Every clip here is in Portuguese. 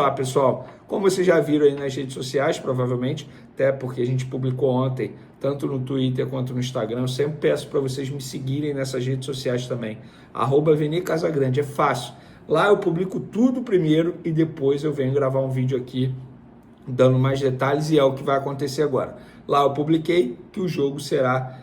Olá pessoal, como vocês já viram aí nas redes sociais, provavelmente, até porque a gente publicou ontem, tanto no Twitter quanto no Instagram, eu sempre peço para vocês me seguirem nessas redes sociais também, @VeniCasagrande, é fácil. Lá eu publico tudo primeiro e depois eu venho gravar um vídeo aqui dando mais detalhes, e é o que vai acontecer agora. Lá eu publiquei que o jogo será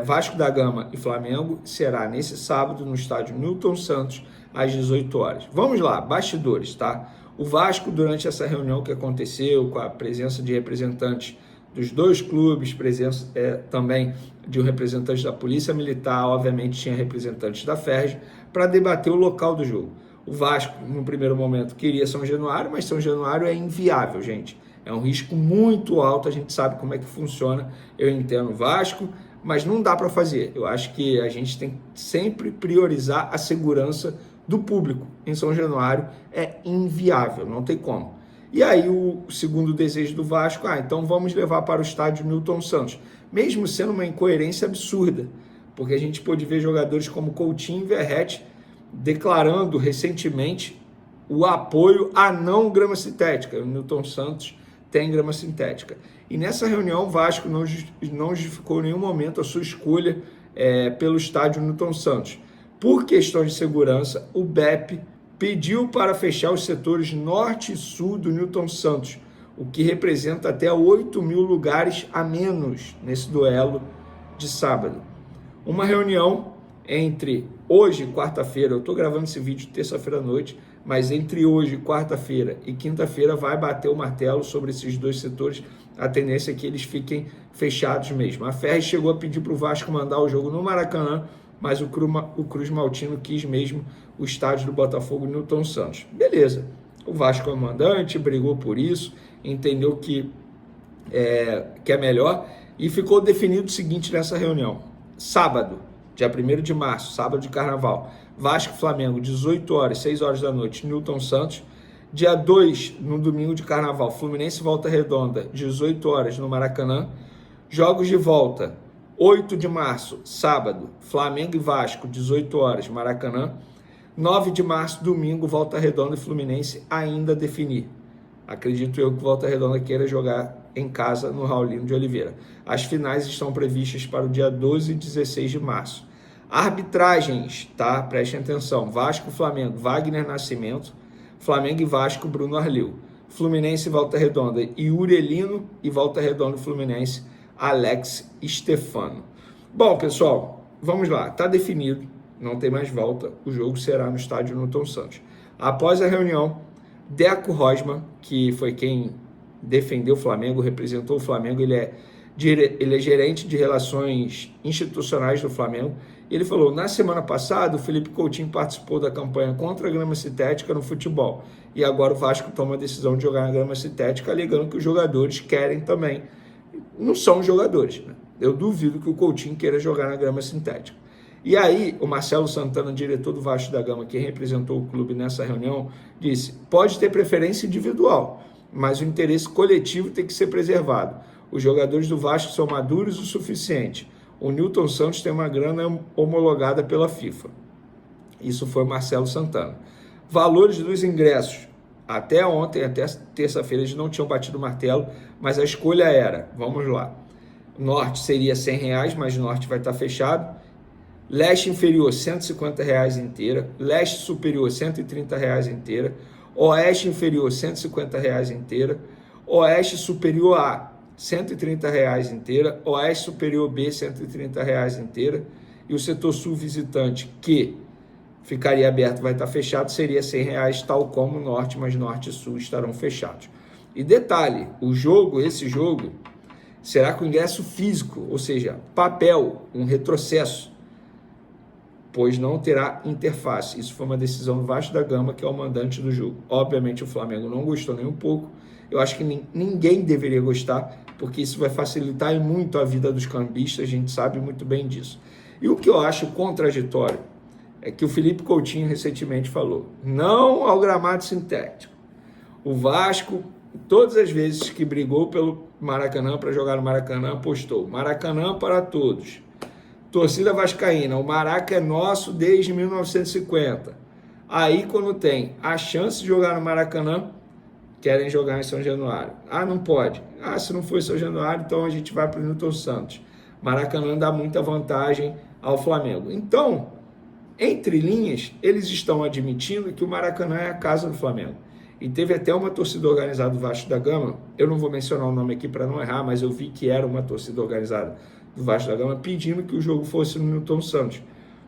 Vasco da Gama e Flamengo, será nesse sábado no estádio Newton Santos, às 18 horas. Vamos lá, bastidores, tá? O Vasco, durante essa reunião que aconteceu, com a presença de representantes dos dois clubes, presença também de um representante da Polícia Militar, obviamente tinha representantes da FERJ, para debater o local do jogo. O Vasco, no primeiro momento, queria São Januário, mas São Januário é inviável, gente. É um risco muito alto, a gente sabe como é que funciona. Eu entendo o Vasco, mas não dá para fazer. Eu acho que a gente tem que sempre priorizar a segurança do público. Em São Januário é inviável, não tem como. E aí o segundo desejo do Vasco, então vamos levar para o estádio Newton Santos. Mesmo sendo uma incoerência absurda, porque a gente pôde ver jogadores como Coutinho e Verratti declarando recentemente o apoio à não grama sintética. O Newton Santos tem grama sintética. E nessa reunião o Vasco não justificou em nenhum momento a sua escolha pelo estádio Newton Santos. Por questões de segurança, o BEP pediu para fechar os setores norte e sul do Newton Santos, o que representa até 8.000 lugares a menos nesse duelo de sábado. Uma reunião entre hoje, quarta-feira, eu estou gravando esse vídeo terça-feira à noite, mas entre hoje, quarta-feira e quinta-feira vai bater o martelo sobre esses dois setores. A tendência é que eles fiquem fechados mesmo. A FERJ chegou a pedir para o Vasco mandar o jogo no Maracanã, mas o Cruz Maltino quis mesmo o estádio do Botafogo Newton Santos. Beleza, o Vasco é o mandante, brigou por isso, entendeu que é melhor, e ficou definido o seguinte nessa reunião: sábado, dia 1º de março, sábado de carnaval, Vasco Flamengo, 18 horas, 6 horas da noite, Newton Santos. Dia 2, no domingo de carnaval, Fluminense Volta Redonda, 18 horas no Maracanã. Jogos de volta, 8 de março, sábado, Flamengo e Vasco, 18 horas, Maracanã. 9 de março, domingo, Volta Redonda e Fluminense, ainda a definir. Acredito eu que Volta Redonda queira jogar em casa no Raulino de Oliveira. As finais estão previstas para o dia 12 e 16 de março. Arbitragens, tá? Prestem atenção. Vasco, Flamengo, Wagner Nascimento. Flamengo e Vasco, Bruno Arlil. Fluminense e Volta Redonda, Yuri Elino. E Volta Redonda e Fluminense, Alex Stefano. Bom, pessoal, vamos lá. Tá definido, não tem mais volta. O jogo será no estádio Newton Santos. Após a reunião, Deco Rosman, que foi quem defendeu o Flamengo, representou o Flamengo, ele é gerente de relações institucionais do Flamengo. Ele falou: na semana passada o Felipe Coutinho participou da campanha contra a grama sintética no futebol, e agora o Vasco toma a decisão de jogar na grama sintética, alegando que os jogadores querem também. Não são jogadores, né? Eu duvido que o Coutinho queira jogar na grama sintética. E aí o Marcelo Santana, diretor do Vasco da Gama, que representou o clube nessa reunião, disse: pode ter preferência individual, mas o interesse coletivo tem que ser preservado. Os jogadores do Vasco são maduros o suficiente. O Newton Santos tem uma grana homologada pela FIFA. Isso foi Marcelo Santana. Valores dos ingressos. Até ontem, até terça-feira, eles não tinham batido o martelo, mas a escolha era, vamos lá, Norte seria R$100, mas Norte vai estar fechado. Leste inferior, R$150 inteira. Leste superior, R$130 inteira. Oeste inferior, R$150 inteira. Oeste superior A, R$130 inteira. Oeste superior B, R$130 inteira. E o setor sul visitante, que ficaria aberto, vai estar fechado, seria R$100, tal como o Norte, mas Norte e Sul estarão fechados. E detalhe, esse jogo, será com ingresso físico, ou seja, papel, um retrocesso, pois não terá interface. Isso foi uma decisão do Vasco da Gama, que é o mandante do jogo. Obviamente o Flamengo não gostou nem um pouco. Eu acho que ninguém deveria gostar, porque isso vai facilitar muito a vida dos cambistas, a gente sabe muito bem disso. E o que eu acho contraditório é que o Felipe Coutinho recentemente falou: não ao gramado sintético. O Vasco, todas as vezes que brigou pelo Maracanã, para jogar no Maracanã, apostou: Maracanã para todos. Torcida vascaína, o Maraca é nosso desde 1950. Aí, quando tem a chance de jogar no Maracanã, querem jogar em São Januário. Ah, não pode. Ah, se não for São Januário, então a gente vai para o Newton Santos. Maracanã dá muita vantagem ao Flamengo. Então, entre linhas, eles estão admitindo que o Maracanã é a casa do Flamengo. E teve até uma torcida organizada do Vasco da Gama, eu não vou mencionar o nome aqui para não errar, mas eu vi que era uma torcida organizada do Vasco da Gama pedindo que o jogo fosse no Newton Santos.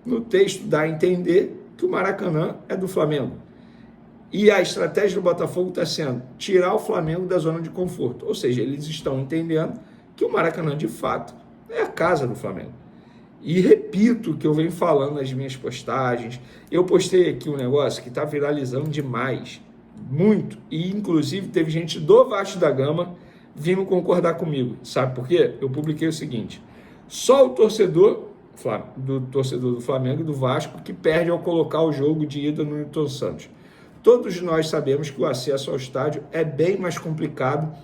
No texto dá a entender que o Maracanã é do Flamengo. E a estratégia do Botafogo está sendo tirar o Flamengo da zona de conforto. Ou seja, eles estão entendendo que o Maracanã, de fato, é a casa do Flamengo. E repito o que eu venho falando nas minhas postagens. Eu postei aqui um negócio que está viralizando demais, muito. E, inclusive, teve gente do Vasco da Gama vindo concordar comigo. Sabe por quê? Eu publiquei o seguinte: só o torcedor do Flamengo e do Vasco que perde ao colocar o jogo de ida no Newton Santos. Todos nós sabemos que o acesso ao estádio é bem mais complicado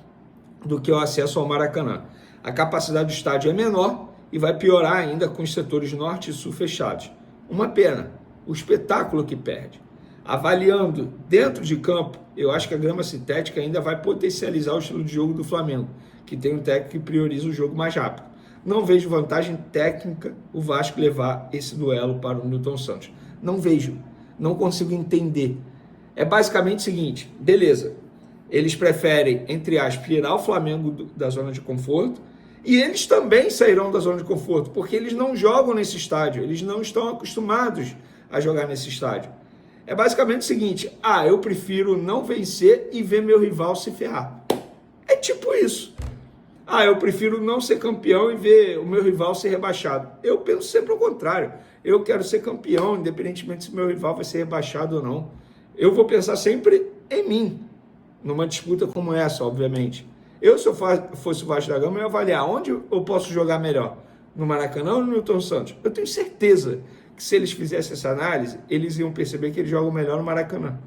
do que o acesso ao Maracanã. A capacidade do estádio é menor e vai piorar ainda com os setores norte e sul fechados. Uma pena, o espetáculo que perde. Avaliando dentro de campo, eu acho que a grama sintética ainda vai potencializar o estilo de jogo do Flamengo, que tem um técnico que prioriza o jogo mais rápido. Não vejo vantagem técnica o Vasco levar esse duelo para o Newton Santos. Não vejo, não consigo entender. É basicamente o seguinte: beleza, eles preferem, entre aspas, tirar o Flamengo da zona de conforto, e eles também sairão da zona de conforto, porque eles não jogam nesse estádio, eles não estão acostumados a jogar nesse estádio. É basicamente o seguinte: eu prefiro não vencer e ver meu rival se ferrar. É tipo isso. Eu prefiro não ser campeão e ver o meu rival ser rebaixado. Eu penso sempre ao contrário. Eu quero ser campeão, independentemente se meu rival vai ser rebaixado ou não. Eu vou pensar sempre em mim, numa disputa como essa, obviamente. Se eu fosse o Vasco da Gama, eu ia avaliar onde eu posso jogar melhor, no Maracanã ou no Newton Santos. Eu tenho certeza que se eles fizessem essa análise, eles iam perceber que eles jogam melhor no Maracanã.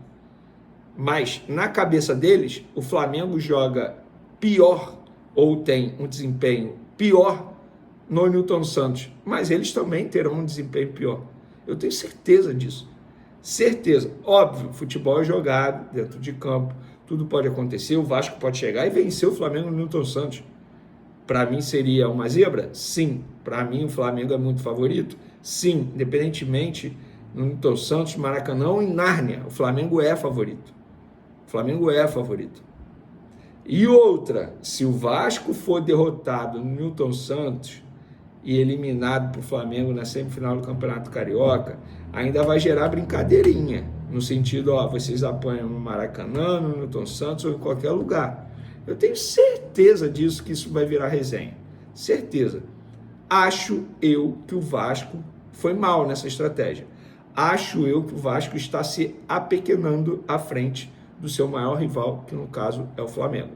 Mas, na cabeça deles, o Flamengo joga pior ou tem um desempenho pior no Newton Santos. Mas eles também terão um desempenho pior. Eu tenho certeza disso. Certeza. Óbvio, futebol é jogado dentro de campo, tudo pode acontecer, o Vasco pode chegar e vencer o Flamengo no Newton Santos. Para mim seria uma zebra? Sim. Para mim o Flamengo é muito favorito? Sim. Independentemente no Newton Santos, Maracanã ou em Nárnia, o Flamengo é favorito. O Flamengo é favorito. E outra, se o Vasco for derrotado no Newton Santos e eliminado para o Flamengo na semifinal do Campeonato Carioca, ainda vai gerar brincadeirinha, no sentido, vocês apanham no Maracanã, no Newton Santos ou em qualquer lugar. Eu tenho certeza disso, que isso vai virar resenha. Certeza. Acho eu que o Vasco foi mal nessa estratégia. Acho eu que o Vasco está se apequenando à frente do seu maior rival, que no caso é o Flamengo.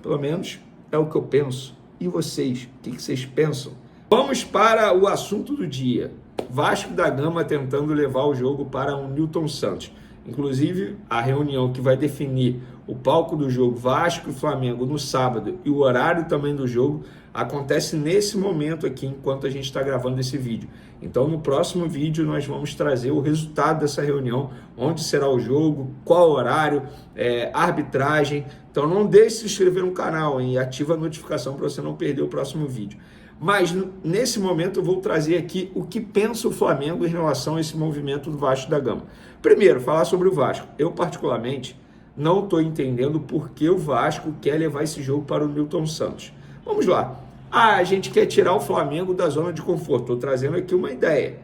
Pelo menos é o que eu penso. E vocês, o que vocês pensam? Vamos para o assunto do dia. Vasco da Gama tentando levar o jogo para um Newton Santos. Inclusive, a reunião que vai definir o palco do jogo Vasco e Flamengo no sábado e o horário também do jogo acontece nesse momento aqui, enquanto a gente está gravando esse vídeo. Então, no próximo vídeo, nós vamos trazer o resultado dessa reunião, onde será o jogo, qual horário, arbitragem. Então, não deixe de se inscrever no canal, e ativa a notificação para você não perder o próximo vídeo. Mas, nesse momento, eu vou trazer aqui o que pensa o Flamengo em relação a esse movimento do Vasco da Gama. Primeiro, falar sobre o Vasco. Eu, particularmente, não estou entendendo por que o Vasco quer levar esse jogo para o Newton Santos. Vamos lá. A gente quer tirar o Flamengo da zona de conforto. Estou trazendo aqui uma ideia.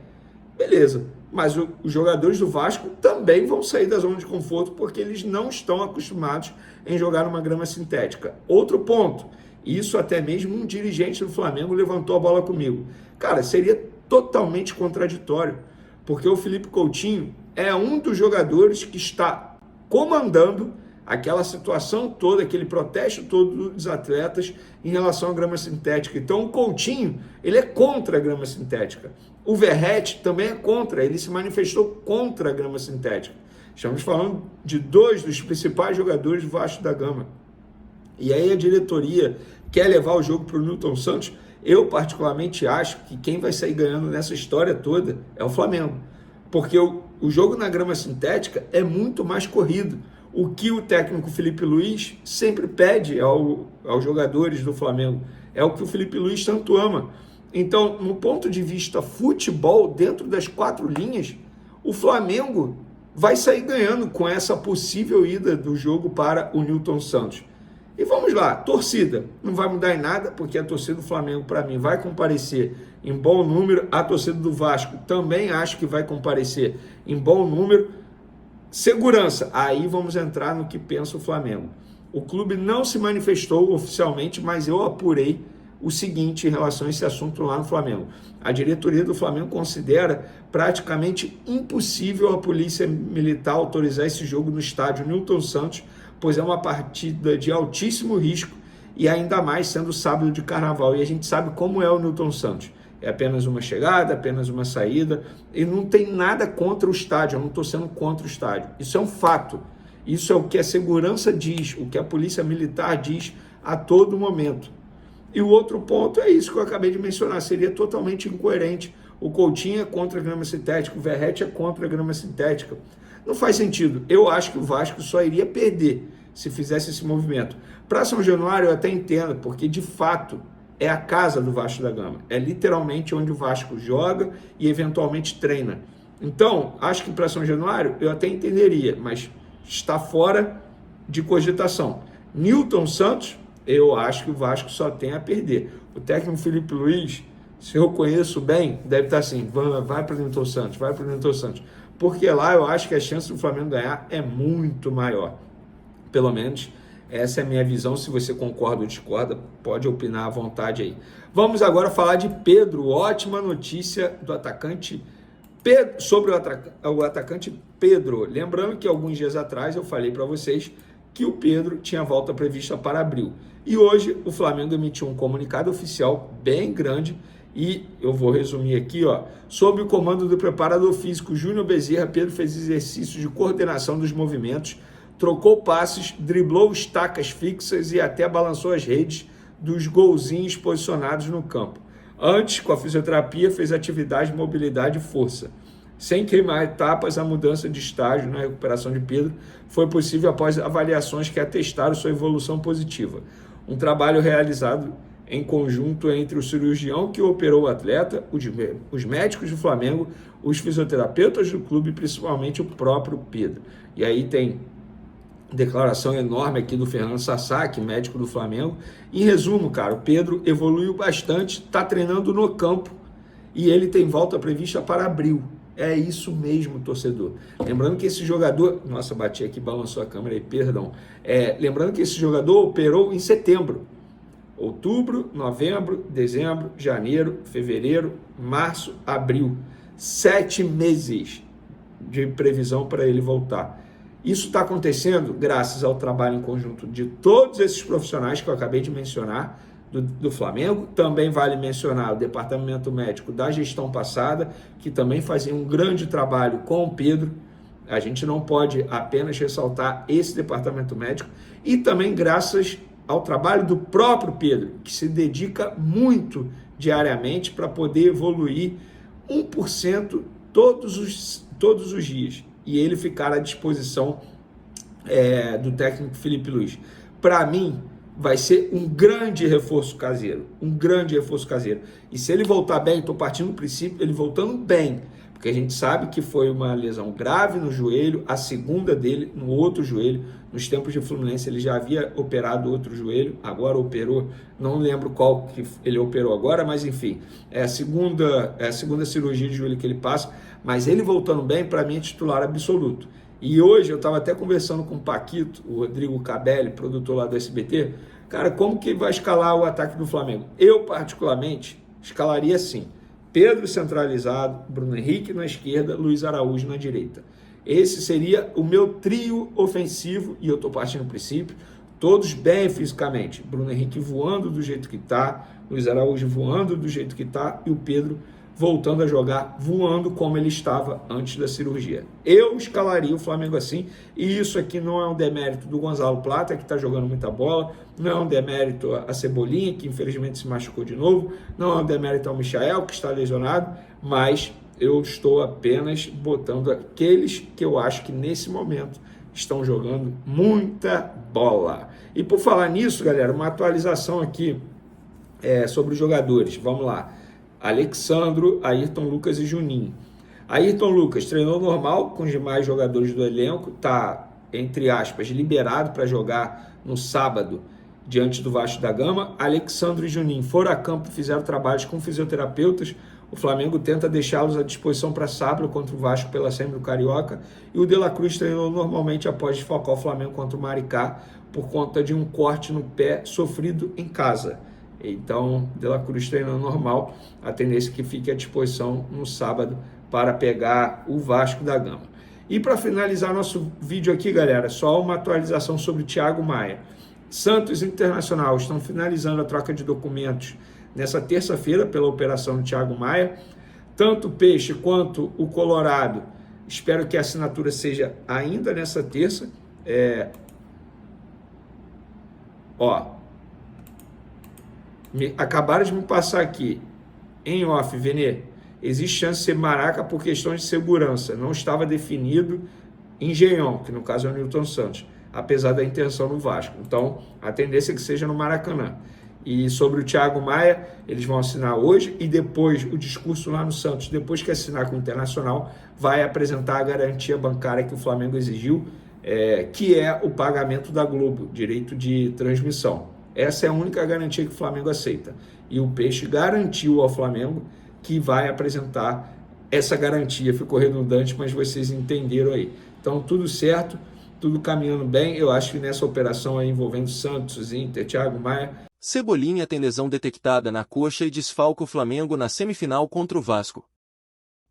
Beleza. Mas os jogadores do Vasco também vão sair da zona de conforto porque eles não estão acostumados em jogar numa grama sintética. Outro ponto. Isso até mesmo um dirigente do Flamengo levantou a bola comigo. Cara, seria totalmente contraditório, porque o Felipe Coutinho é um dos jogadores que está comandando aquela situação toda, aquele protesto todo dos atletas em relação à grama sintética. Então o Coutinho, ele é contra a grama sintética. O Verratti também é contra, ele se manifestou contra a grama sintética. Estamos falando de dois dos principais jogadores do Vasco da Gama. E aí a diretoria quer levar o jogo para o Newton Santos. Eu particularmente acho que quem vai sair ganhando nessa história toda é o Flamengo. Porque o jogo na grama sintética é muito mais corrido. o que o técnico Felipe Luiz sempre pede aos jogadores do Flamengo. É o que o Felipe Luiz tanto ama. Então, no ponto de vista futebol, dentro das 4 linhas, o Flamengo vai sair ganhando com essa possível ida do jogo para o Nilton Santos. E vamos lá, torcida, não vai mudar em nada, porque a torcida do Flamengo, para mim, vai comparecer em bom número, a torcida do Vasco também acho que vai comparecer em bom número. Segurança, aí vamos entrar no que pensa o Flamengo. O clube não se manifestou oficialmente, mas eu apurei o seguinte em relação a esse assunto lá no Flamengo. A diretoria do Flamengo considera praticamente impossível a polícia militar autorizar esse jogo no estádio Nilton Santos, pois é uma partida de altíssimo risco e ainda mais sendo sábado de carnaval. E a gente sabe como é o Nilton Santos. É apenas uma chegada, apenas uma saída, e não tem nada contra o estádio, eu não estou sendo contra o estádio. Isso é um fato. Isso é o que a segurança diz, o que a polícia militar diz a todo momento. E o outro ponto é isso que eu acabei de mencionar, seria totalmente incoerente. O Coutinho é contra a grama sintética, o Verratti é contra a grama sintética. Não faz sentido. Eu acho que o Vasco só iria perder se fizesse esse movimento. Para São Januário eu até entendo, porque de fato é a casa do Vasco da Gama. É literalmente onde o Vasco joga e eventualmente treina. Então, acho que para São Januário eu até entenderia, mas está fora de cogitação. Nilton Santos, eu acho que o Vasco só tem a perder. O técnico Felipe Luiz, se eu conheço bem, deve estar assim, vai para o Nilton Santos, vai para o Nilton Santos. Porque lá eu acho que a chance do Flamengo ganhar é muito maior. Pelo menos essa é a minha visão. Se você concorda ou discorda, pode opinar à vontade aí. Vamos agora falar de Pedro. Ótima notícia do atacante Pedro, sobre o atacante Pedro. Lembrando que alguns dias atrás eu falei para vocês que o Pedro tinha volta prevista para abril. E hoje o Flamengo emitiu um comunicado oficial bem grande e eu vou resumir aqui, ó. Sob o comando do preparador físico Júnior Bezerra, Pedro fez exercícios de coordenação dos movimentos, trocou passes, driblou estacas fixas e até balançou as redes dos golzinhos posicionados no campo. Antes, com a fisioterapia, fez atividade de mobilidade e força. Sem queimar etapas, a mudança de estágio na recuperação de Pedro foi possível após avaliações que atestaram sua evolução positiva. Um trabalho realizado em conjunto entre o cirurgião que operou o atleta, os médicos do Flamengo, os fisioterapeutas do clube e principalmente o próprio Pedro. E aí tem declaração enorme aqui do Fernando Sasaki, médico do Flamengo. Em resumo, cara, o Pedro evoluiu bastante, está treinando no campo e ele tem volta prevista para abril. É isso mesmo, torcedor. Lembrando que esse jogador... Nossa, bati aqui, balançou a câmera aí, perdão. Lembrando que esse jogador operou em setembro. Outubro, novembro, dezembro, janeiro, fevereiro, março, abril. 7 meses de previsão para ele voltar. Isso está acontecendo graças ao trabalho em conjunto de todos esses profissionais que eu acabei de mencionar do Flamengo. Também vale mencionar o departamento médico da gestão passada, que também fazia um grande trabalho com o Pedro. A gente não pode apenas ressaltar esse departamento médico. E também graças ao trabalho do próprio Pedro, que se dedica muito diariamente para poder evoluir 1% todos os dias. E ele ficar à disposição do técnico Felipe Luiz. Para mim, vai ser um grande reforço caseiro. Um grande reforço caseiro. E se ele voltar bem, estou partindo do princípio, ele voltando bem, porque a gente sabe que foi uma lesão grave no joelho, a segunda dele no outro joelho. Nos tempos de Fluminense ele já havia operado outro joelho, agora operou, não lembro qual que ele operou agora, mas enfim, é a segunda cirurgia de joelho que ele passa, mas ele voltando bem, para mim é titular absoluto. E hoje eu estava até conversando com o Paquito, o Rodrigo Cabelli, produtor lá do SBT, cara, como que vai escalar o ataque do Flamengo? Eu, particularmente, escalaria assim: Pedro centralizado, Bruno Henrique na esquerda, Luiz Araújo na direita. Esse seria o meu trio ofensivo, e eu estou partindo do princípio, todos bem fisicamente. Bruno Henrique voando do jeito que está, Luiz Araújo voando do jeito que está, e o Pedro voltando a jogar, voando como ele estava antes da cirurgia. Eu escalaria o Flamengo assim, e isso aqui não é um demérito do Gonzalo Plata, que está jogando muita bola, não é um demérito a Cebolinha, que infelizmente se machucou de novo, não é um demérito ao Michael, que está lesionado, mas eu estou apenas botando aqueles que eu acho que nesse momento estão jogando muita bola. E por falar nisso, galera, uma atualização aqui sobre os jogadores. Vamos lá. Alexandro, Ayrton Lucas e Juninho. Ayrton Lucas treinou normal com os demais jogadores do elenco, está, entre aspas, liberado para jogar no sábado diante do Vasco da Gama. Alexandro e Juninho foram a campo e fizeram trabalhos com fisioterapeutas. O Flamengo tenta deixá-los à disposição para sábado contra o Vasco pela semi do Carioca. E o De La Cruz treinou normalmente após desfalcar o Flamengo contra o Maricá por conta de um corte no pé sofrido em casa. Então, De La Cruz treinando normal, a tendência é que fique à disposição no sábado para pegar o Vasco da Gama. E para finalizar nosso vídeo aqui, galera, só uma atualização sobre o Thiago Maia. Santos e Internacional estão finalizando a troca de documentos nessa terça-feira pela operação do Thiago Maia. Tanto o Peixe quanto o Colorado, espero que a assinatura seja ainda nessa terça. Acabaram de me passar aqui, em off, Venê, existe chance de ser Maraca por questões de segurança. Não estava definido Engenhão, que no caso é o Newton Santos, apesar da intenção no Vasco. Então, a tendência é que seja no Maracanã. E sobre o Thiago Maia, eles vão assinar hoje e depois o discurso lá no Santos, depois que assinar com o Internacional, vai apresentar a garantia bancária que o Flamengo exigiu, que é o pagamento da Globo, direito de transmissão. Essa é a única garantia que o Flamengo aceita. E o Peixe garantiu ao Flamengo que vai apresentar essa garantia. Ficou redundante, mas vocês entenderam aí. Então, tudo certo, tudo caminhando bem. Eu acho que nessa operação aí envolvendo Santos, Inter, Thiago Maia... Cebolinha tem lesão detectada na coxa e desfalca o Flamengo na semifinal contra o Vasco.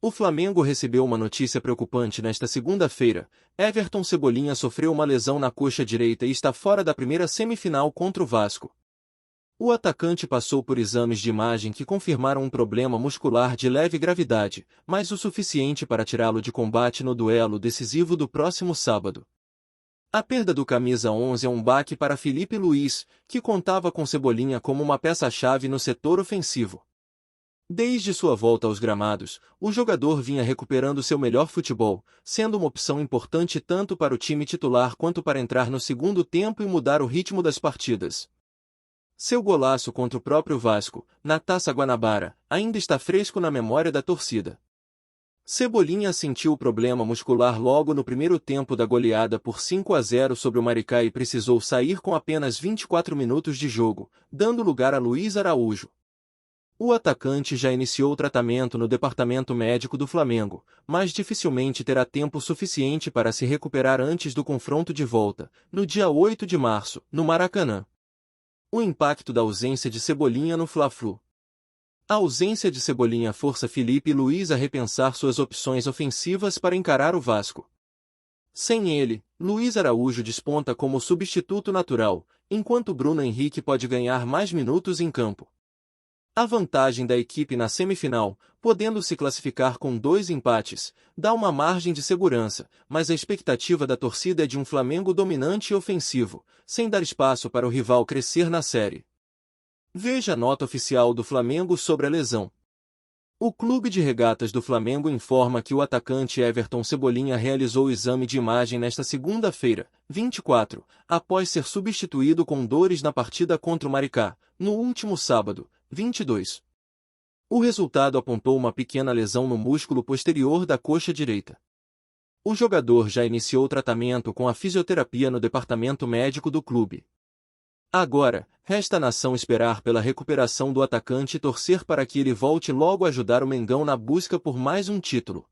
O Flamengo recebeu uma notícia preocupante nesta segunda-feira. Everton Cebolinha sofreu uma lesão na coxa direita e está fora da primeira semifinal contra o Vasco. O atacante passou por exames de imagem que confirmaram um problema muscular de leve gravidade, mas o suficiente para tirá-lo de combate no duelo decisivo do próximo sábado. A perda do camisa 11 é um baque para Felipe Luiz, que contava com Cebolinha como uma peça-chave no setor ofensivo. Desde sua volta aos gramados, o jogador vinha recuperando seu melhor futebol, sendo uma opção importante tanto para o time titular quanto para entrar no segundo tempo e mudar o ritmo das partidas. Seu golaço contra o próprio Vasco, na Taça Guanabara, ainda está fresco na memória da torcida. Cebolinha sentiu o problema muscular logo no primeiro tempo da goleada por 5-0 sobre o Maricá e precisou sair com apenas 24 minutos de jogo, dando lugar a Luiz Araújo. O atacante já iniciou o tratamento no departamento médico do Flamengo, mas dificilmente terá tempo suficiente para se recuperar antes do confronto de volta, no dia 8 de março, no Maracanã. O impacto da ausência de Cebolinha no Fla-Flu. A ausência de Cebolinha força Felipe Luiz a repensar suas opções ofensivas para encarar o Vasco. Sem ele, Luiz Araújo desponta como substituto natural, enquanto Bruno Henrique pode ganhar mais minutos em campo. A vantagem da equipe na semifinal, podendo se classificar com 2 empates, dá uma margem de segurança, mas a expectativa da torcida é de um Flamengo dominante e ofensivo, sem dar espaço para o rival crescer na série. Veja a nota oficial do Flamengo sobre a lesão. O Clube de Regatas do Flamengo informa que o atacante Everton Cebolinha realizou o exame de imagem nesta segunda-feira, 24, após ser substituído com dores na partida contra o Maricá, no último sábado, 22. O resultado apontou uma pequena lesão no músculo posterior da coxa direita. O jogador já iniciou o tratamento com a fisioterapia no departamento médico do clube. Agora, resta à nação esperar pela recuperação do atacante e torcer para que ele volte logo a ajudar o Mengão na busca por mais um título.